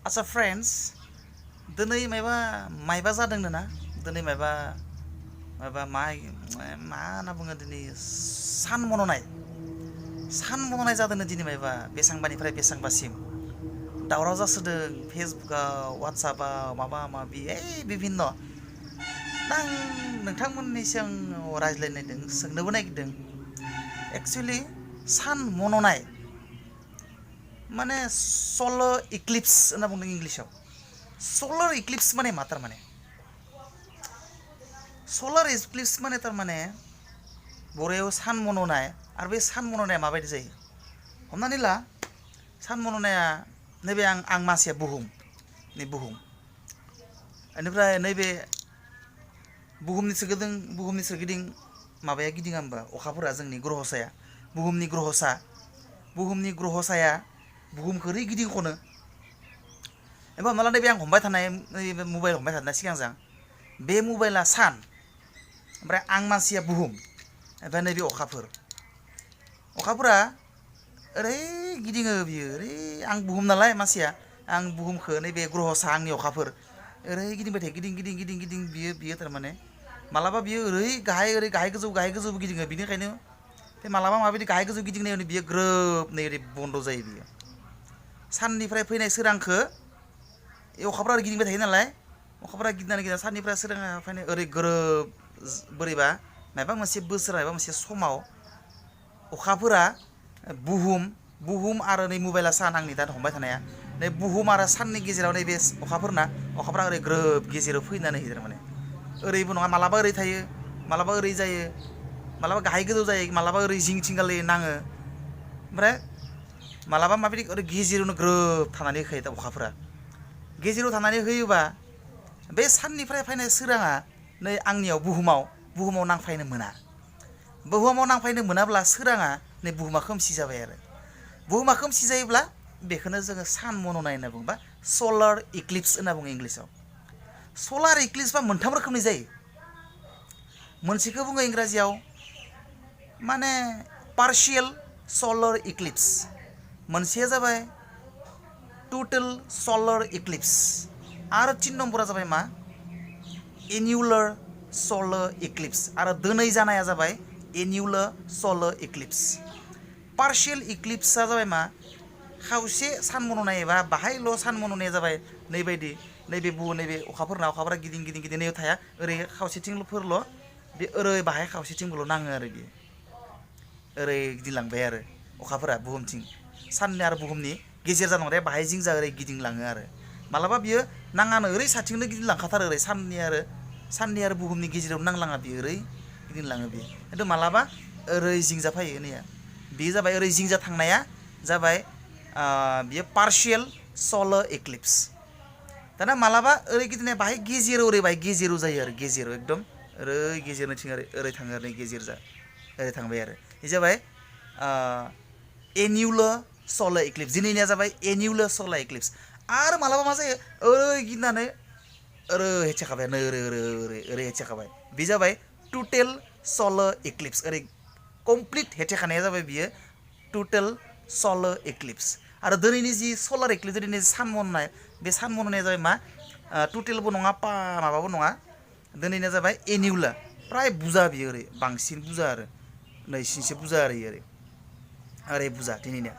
आच्छा फ्रेन्ड्स दिनै मायबा जादोंनो ना दिनै मायबा मा होनना बुङो दिनै सान मन'नाय जादोंनो दिनै मायबा बेसांबानिफ्राय बेसांबासिम दावराव जासोदों फेसबुकआव वाट्सएपआव माबा माबि बिभिन्न दा आं नोंथांमोननिसिम रायज्लायनायदों सोंनोबो नागिरदों एक्सुवेलि सान मन'नाय माने सलार इक्लिप्स होनना बुंदों इंलिसाव सलार इक्लिप्स माने मा थारमाने सलार इक्लिप्स माने थारमाने बर'आव सान मन'नाय आरो बे सान मन'नाया माबायदि जायो हमनानै ला सान मन'नाया नैबे आं मानसिया बुहुम बेनिफ्राय नैबे बुहुमनि सोरगिदिं माबाया गिदिङा होमबा अखाफोरा जोंनि ग्रहसाया बुहुमनि ग्रहसाया बुहुमखौ ओरै गिदिं खनो एबा हमना ला नैबे आं हमबाय थानाय नैबे मबाइल हमबाय थानाय सिगांजों बे मबाइला सान ओमफ्राय आं मानसिया बुहुम ओमफ्राय नैबे अखाफोरा ओरै गिदिङो बियो ओरै आं बुहुम नालाय मानसिया आं बुहुमखौ नैबे ग्रहसा आंनि अखाफोर ओरै गिदिंबाय थायो गिदिं बियो थारमाने मालाबा बियो ओरै गाहाय गोजौ गिदिङो बिनिखायनो बे मालाबा माबायदि गाहाय गोजौ गिदिंनायावनो बियो ग्रोब नै ओरै बन्द' जायो बियो साननिफ्राय फैनाय सोरांखौ अखाफ्रा ओरै गिदिंबाय थायो नालाय अखाफ्रा गिदिंनानै साननिफ्राय सोराङा फैनाय ओरै ग्रोब बोरैबा माबा मोनसे बोसोर माबा मोनसे समाव अखाफोरा बुहुम आरो नै मबाइला सान आंनि दा हमबाय थानाया नै बुहुम आरो साननि गेजेराव नैबे अखाफ्रा ओरै ग्रोब गेजेराव फैनानै होयो थारमाने ओरैबो नङा मालाबा ओरै थायो मालाबा ओरै जायो मालाबा गाहाय गोजौ जायो मालाबा ओरै जिंथिंगालै नाङो ओमफ्राय मालाबा माबायदि ओरै गेजेरावनो ग्रोब थानानै होखायो दा अखाफोरा गेजेराव थानानै होयोबा बे साननिफ्राय फैनाय सोराङा नै आंनियाव बुहुमाव नांफैनो मोनाब्ला सोराङा नै बुहुमा खोमसि जाबाय आरो बुहुमा खोमसि जायोब्ला बेखौनो जोङो सान मन'नाय होनना बुङो बा सलार इक्लिप्स होनना बुङो इंलिसाव सलार इक्लिप्सआ मोनथाम रोखोमनि जायो मोनसेखौ बुङो इंराजियाव माने पार्शियेल सलार इक्लिप्स मोनसेया जाबाय टटेल सलार इक्लिप्स आरो 3 नम्बरा जाबाय मा एन्युलार सलार इक्लिप्स आरो दिनै जानाया जाबाय एन्युलार सलार इक्लिप्स पार्शियेल इक्लिप्सआ जाबाय मा खावसे सान मन'नाय एबा बाहायल' सान मन'नाया जाबाय नैबे अखाफोरा गिदिं नैयाव थाया ओरै खावसेथिंफोरल' बे ओरै बाहाय खावसेथिंबोल' नाङो आरो बियो ओरै गिदिंलांबाय आरो अखाफोरा बुहुमथिं साननि आरो बुहुमनि गेजेर जानांगौ बाहाय जिंजा ओरै गिदिंलाङो आरो मालाबा बियो नाङानो ओरै साथिंनो गिदिंलांखाथारो ओरै साननि आरो बुहुमनि गेजेराव नांलाङा बियो ओरै गिदिंलाङो बियो खिन्थु मालाबा ओरै जिंजा फैयो नैया बेयो जाबाय ओरै जिंजा थांनाया जाबाय बियो पार्शियेल सलार इक्लिप्स दाना मालाबा ओरै गिदिंनाया बाहाय गेजेराव जायो आरो गेजेराव एकदम ओरै गेजेरनिथिं ओरै थाङो आरो गेजेर ओरै थांबाय आरो बे जाबाय एन्युलार सलार इक्लिप्स दिनैनिया जाबाय एन्युलार सलार इक्लिप्स आरो मालाबा मा जायो ओरै गिदिंनानै ओरै हेथेखाबाय ओरै हेथेखाबाय बे जाबाय टटेल सलार इक्लिप्स ओरै कमप्लिट हेथेखानाया जाबाय बियो टटेल सलार इक्लिप्स आरो दिनैनि जि सलार इक्लिप्स दिनैनि सान मन'नाय बे सान मन'नाया जाबाय मा टटेलबो नङा माबाबो नङा दिनैनिया जाबाय एन्युलार प्राय बुजा बियो ओरै बांसिन बुजा आरो नैसिनसो बुजा ओरै बुजा दिनैनिया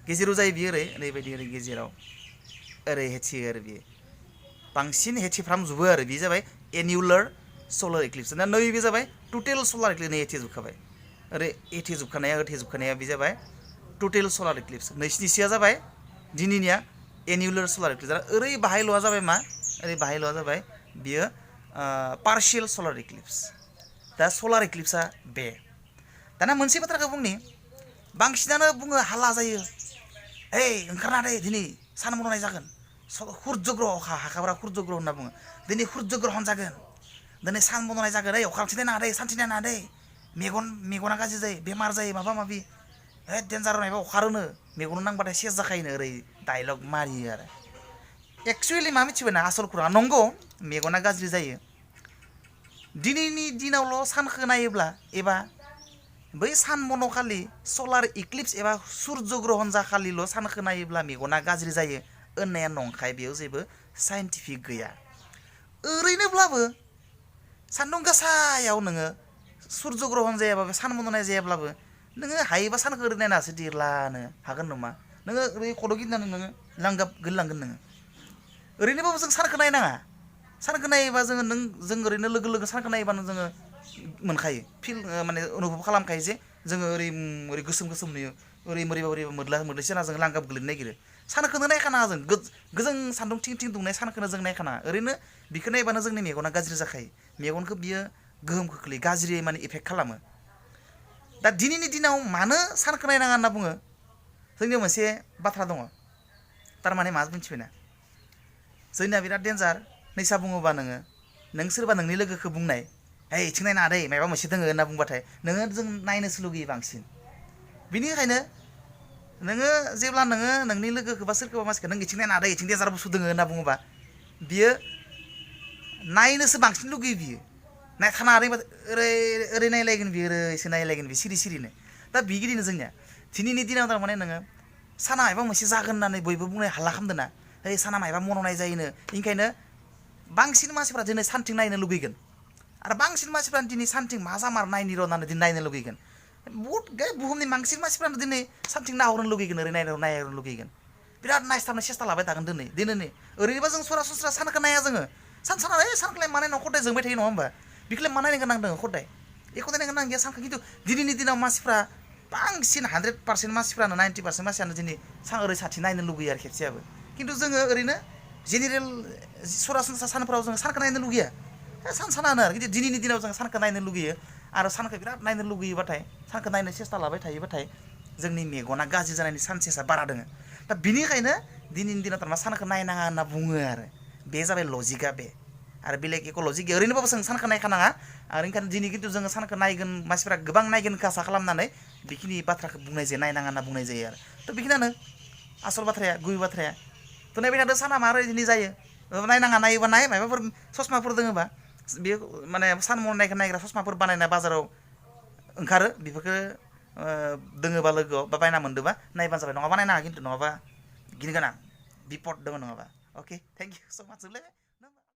गेजेराव जायो बियो ओरैबायदि ओरै गेजेराव ओरै हेथियो आरो बियो बांसिन हेथिफ्रामजोबो आरो बेयो जाबाय एन्युलार सलार इक्लिप्स दा नैबे जाबाय टटेल सलार इक्लिप्स नै हेथेजोबखाबाय ओरै हेथेजोबखानाया बे जाबाय टटेल सलार इक्लिप्स नैसिनिसेया जाबाय दिनैनिया एन्युलार सलार इक्लिप्स ओरै बाहायल'आ जाबाय मा ओरै बाहायल'आ जाबाय बियो पार्शियेल सलार इक्लिप्स दा सलार इक्लिप्सआ बे दाना मोनसे बाथ्राखौ बुंनि बांसिनानो बुङो हाल्ला जायो ओंखारना दे दिनै सान मन'नाय जागोन सुर्य ग्रह हाखाफोरा सुर्य ग्रह होनना बुङो दिनै सुर्य ग्रहन जागोन दिनै सान मन'नाय जागोन अखान्थि नाङा सान्थि नाङा मेगना गाज्रि जायो बेमार जायो माबा माबि डेन्जार नायबा अखारोनो मेगनाव नांबाथाय सेस जाखायोनो ओरै डायलग मारियो आरो एक्सुवेलि मा मिथिबाय ना आसल खौराङा नंगौ मेगना गाज्रि जायो दिनैनि दिनावल' सानखौ नायोब्ला एबा बै सान मन'खालि सलार इक्लिप्स एबा सुर्य ग्रहन जाखालिल' सानखौ नायोब्ला मेगना गाज्रि जायो होननाया नंखाय बेयाव जेबो साइन्टिफिक गैया ओरैनोब्लाबो सान्दुं गोसायाव नोङो सुर्य ग्रहन जायाबाबो सान मन'नाय जायाब्लाबो नोङो हायोबा सानखौ ओरै नायनासो दिरलानो हागोन नामा नोङो ओरै खर' गिदिंनानै नोङो लांगाब गोलैलांगोन नोङो ओरैनोबाबो जों सानखौ नायनाङा सानखौ नायोबा जों ओरैनो लोगो लोगो सानखौ नायोबानो जोङो मोनखायो फिल माने अनुभब खालामखायो जे जोङो ओरै गोसोम गोसोम नुयो ओरै बोरैबा मोदलासे जाना जों लांगाब गोलैनो नागिरो सानखौनो नायखानाङा जों गोजों सान्दुं थिं थिं दुंनाय सानखौनो जों नायखानाङा ओरैनो बिखौ नायबानो जोंनि मेगना गाज्रि जाखायो मेगनखौ बियो गोहोम खोख्लैयो गाज्रियै माने इफेक्ट खालामो दा दिनैनि दिनाव मानो सानखौ नायनाङा होनना बुङो जोंनियाव मोनसे बाथ्रा दङ थारमाने मा मिथिबायना जोंनिया बिराद डेन्जार नैसा बुङोबा नों सोरबा नोंनि लोगोखौ बुंनाय hey इथिं नायनाङा दै माबा मोनसे दोङो होनना बुंबाथाय नोङो जों नायनोसो लुगैयो बांसिन बिनिखायनो नोङो जेब्ला नोङो नोंनि लोगोखौ बा सोरखौबा मानसिखौ नों इथिं नायनाङा दै इथिं डेन्जार बुस्थु दोङो होनना बुङोबा बियो नायनोसो बांसिन लुगैयो बियो नायखाना ओरै नायलायगोन बियो ओरैसो नायलायगोन बियो सिरि सिरिनो दा बिगिदिनो जोंनिया दिनैनि दिनाव थारमाने नोङो साना माबा मोनसे जागोन होननानै बयबो बुंनाय हाल्ला खालामदों ना hey साना माबा मन'नाय जायोनो ओंखायनो बांसिन मानसिफ्रा दिनै सानथिं नायनो लुगैगोन आरो बांसिन मानसिफ्रानो दिनै सानथिं मा जामार नायनि र' होननानै दिनै नायनो लुगैगोन बुहुमनि बांसिन मानसिफ्रानो दिनै सानथिं नाहरनो लुगैगोन ओरै नायहरनो लुगैगोन बिराद नायस्थाबनो सेस्था लाबाय थागोन दिनै ओरैनोबा जों सरासनस्रा सानखौ नाया जोङो सानखौलाय मानाय नङा खदाय जोंबाय थायो नङा होमबा बेखौलाय मा नायनो गोनां दङ खदाय बेखौ नायनो गोनां गैया सानखौ खिन्थु दिनैनि दिनाव मानसिफ्रा बांसिन 100% मानसिफ्रानो 90% मानसियानो दिनै ओरै साथि नायनो लुगैयो आरो खेबसेयाबो खिन्थु जोङो ओरैनो जेनेरेल सरासनस्रा सानफोराव जोङो सानखौ नायनो लुगैया सानानो आरो खिन्थु दिनैनि दिनाव जों सानखौ नायनो लुगैयो आरो सानखौ बिराद नायनो लुगैयोबाथाय सानखौ नायनो सेस्था लाबाय थायोबाथाय जोंनि मेगना गाज्रि जानायनि चान्सेसा बारा दङ दा बिनिखायनो दिनैनि दिनाव थारमाने सानखौ नायनाङा होनना बुङो आरो बे जाबाय लजिकआ बे आरो बेलेग एख' लजिक गैया ओरैनोबाबो जों सानखौ नायखानाङा आरो ओंखायनो दिनै खिन्थु जोङो सानखौ नायगोन मानसिफ्रा गोबां नायगोन आसा खालामनानै बेखिनि बाथ्राखौ बुंनाय जायो नायनाङा होनना बुंनाय जायो आरो थ' बेखिनियानो आसल बाथ्राया गुबै बाथ्राया थ' नायबाय थादो साना मारै दिनै जायो नायनाङा नायोबा नाय माबाफोर ससमाफोर दोङोबा बे माने सान मन'नायखौ नायग्रा ससमाफोर बानायना बाजाराव ओंखारो बेफोरखौ दोङोबा लोगोआव बा बायना मोन्दोंबा नायबानो जाबाय नङाबा नायनाङा खिन्थु नङाबा गिनो गोनां बिपद दङ नङाबा अके थेंक इउ स' माच